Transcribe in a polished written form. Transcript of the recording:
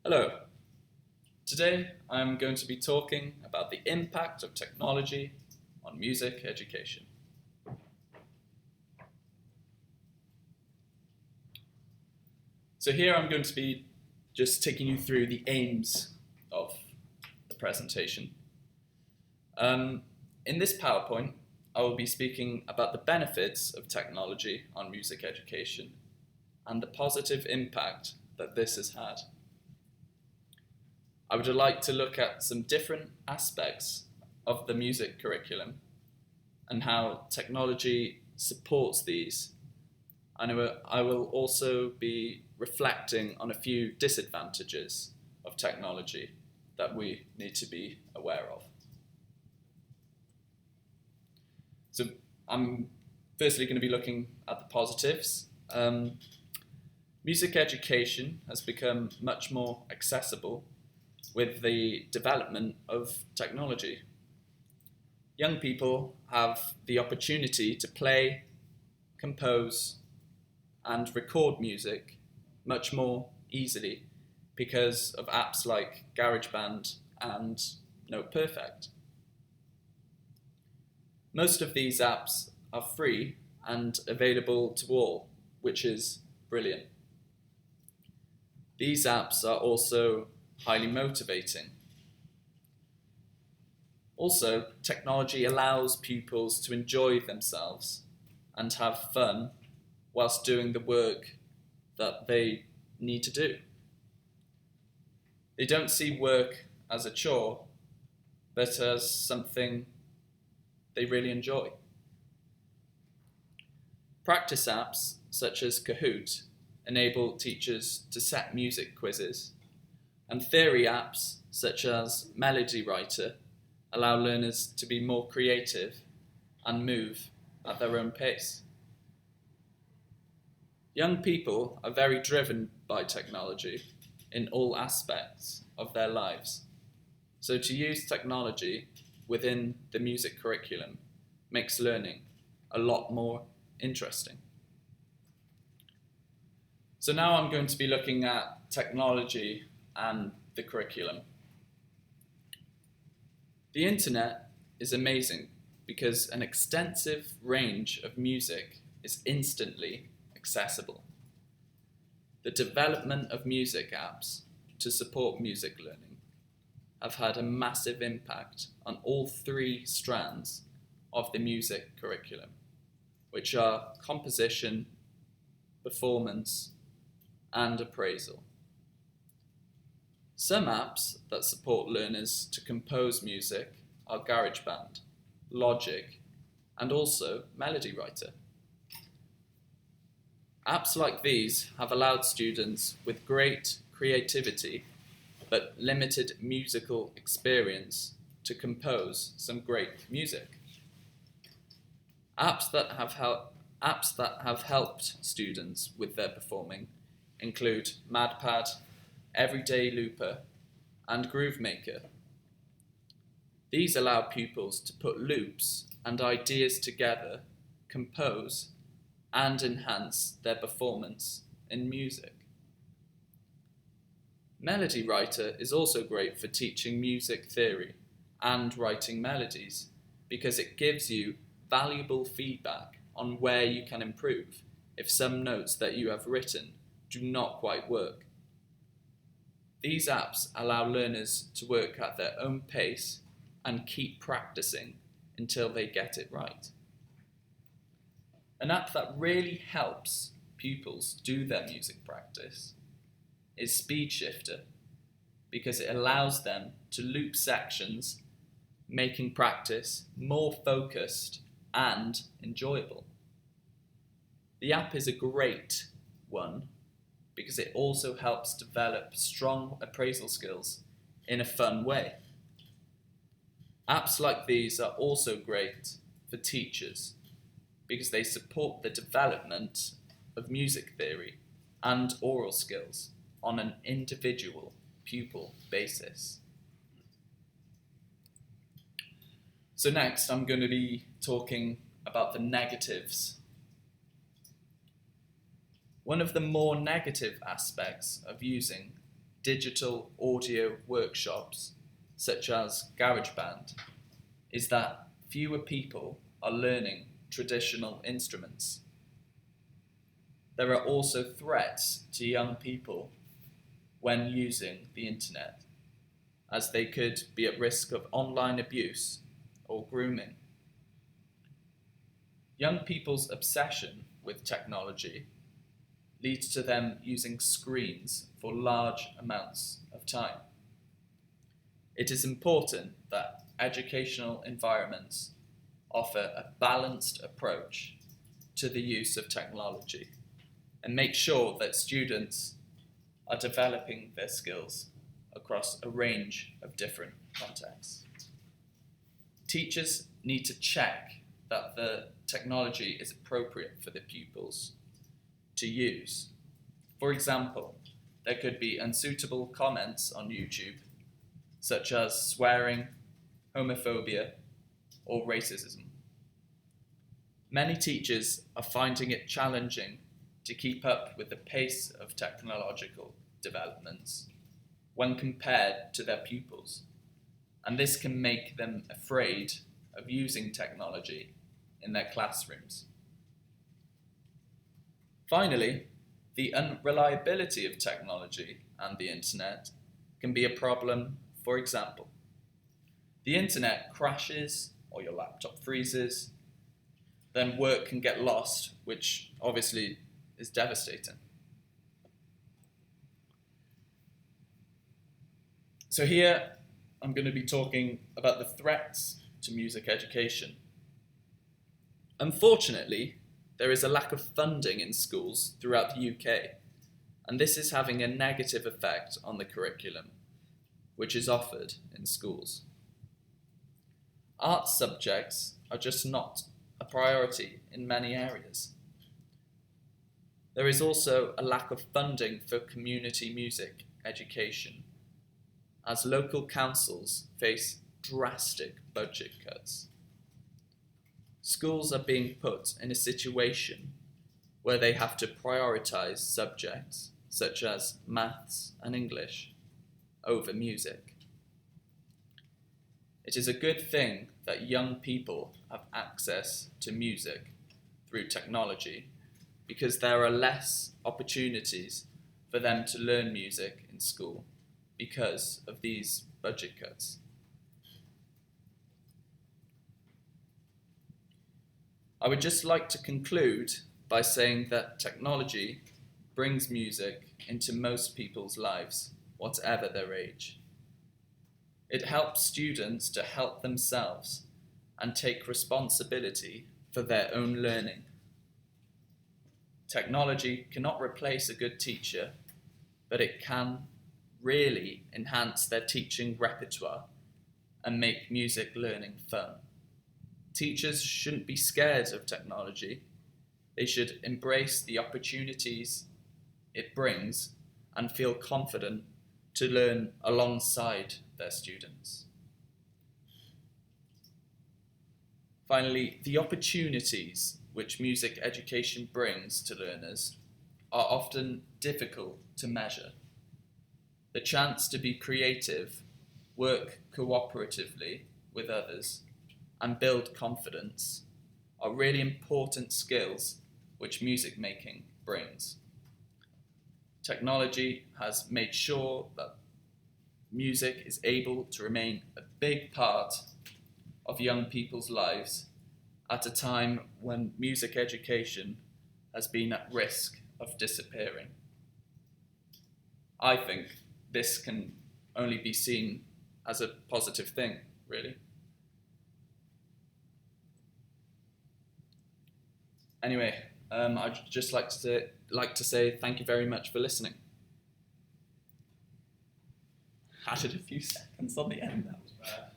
Hello. Today I'm going to be talking about the impact of technology on music education. So here I'm going to be just taking you through the aims of the presentation. In this PowerPoint, I will be speaking about the benefits of technology on music education and the positive impact that this has had. I would like to look at some different aspects of the music curriculum and how technology supports these. And I will also be reflecting on a few disadvantages of technology that we need to be aware of. So I'm firstly going to be looking at the positives. Music education has become much more accessible with the development of technology. Young people have the opportunity to play, compose, and record music much more easily because of apps like GarageBand and Note Perfect. Most of these apps are free and available to all, which is brilliant. These apps are also highly motivating. Also, technology allows pupils to enjoy themselves and have fun whilst doing the work that they need to do. They don't see work as a chore, but as something they really enjoy. Practice apps such as Kahoot enable teachers to set music quizzes, and theory apps such as Melody Writer allow learners to be more creative and move at their own pace. Young people are very driven by technology in all aspects of their lives. So to use technology within the music curriculum makes learning a lot more interesting. So now I'm going to be looking at technology and the curriculum. The internet is amazing because an extensive range of music is instantly accessible. The development of music apps to support music learning have had a massive impact on all three strands of the music curriculum, which are composition, performance, and appraisal. Some apps that support learners to compose music are GarageBand, Logic, and also Melody Writer. Apps like these have allowed students with great creativity but limited musical experience to compose some great music. Apps that have helped students with their performing include MadPad, Everyday Looper, and Groovemaker. These allow pupils to put loops and ideas together, compose, and enhance their performance in music. Melody Writer is also great for teaching music theory and writing melodies because it gives you valuable feedback on where you can improve if some notes that you have written do not quite work. These apps allow learners to work at their own pace and keep practicing until they get it right. An app that really helps pupils do their music practice is SpeedShifter because it allows them to loop sections, making practice more focused and enjoyable. The app is a great one because it also helps develop strong appraisal skills in a fun way. Apps like these are also great for teachers because they support the development of music theory and oral skills on an individual pupil basis. So next I'm going to be talking about the negatives. One of the more negative aspects of using digital audio workshops, such as GarageBand, is that fewer people are learning traditional instruments. There are also threats to young people when using the internet, as they could be at risk of online abuse or grooming. Young people's obsession with technology leads to them using screens for large amounts of time. It is important that educational environments offer a balanced approach to the use of technology and make sure that students are developing their skills across a range of different contexts. Teachers need to check that the technology is appropriate for the pupils to use. For example, there could be unsuitable comments on YouTube, such as swearing, homophobia, or racism. Many teachers are finding it challenging to keep up with the pace of technological developments when compared to their pupils, and this can make them afraid of using technology in their classrooms. Finally, the unreliability of technology and the internet can be a problem. For example, the internet crashes or your laptop freezes, then work can get lost, which obviously is devastating. So here I'm going to be talking about the threats to music education. Unfortunately, there is a lack of funding in schools throughout the UK, and this is having a negative effect on the curriculum, which is offered in schools. Art subjects are just not a priority in many areas. There is also a lack of funding for community music education, as local councils face drastic budget cuts. Schools are being put in a situation where they have to prioritise subjects such as maths and English over music. It is a good thing that young people have access to music through technology, because there are less opportunities for them to learn music in school because of these budget cuts. I would just like to conclude by saying that technology brings music into most people's lives, whatever their age. It helps students to help themselves and take responsibility for their own learning. Technology cannot replace a good teacher, but it can really enhance their teaching repertoire and make music learning fun. Teachers shouldn't be scared of technology. They should embrace the opportunities it brings and feel confident to learn alongside their students. Finally, the opportunities which music education brings to learners are often difficult to measure. The chance to be creative, work cooperatively with others, and build confidence are really important skills which music making brings. Technology has made sure that music is able to remain a big part of young people's lives at a time when music education has been at risk of disappearing. I think this can only be seen as a positive thing, really. Anyway, I'd just like to say thank you very much for listening. Added a few seconds on the end. That was bad.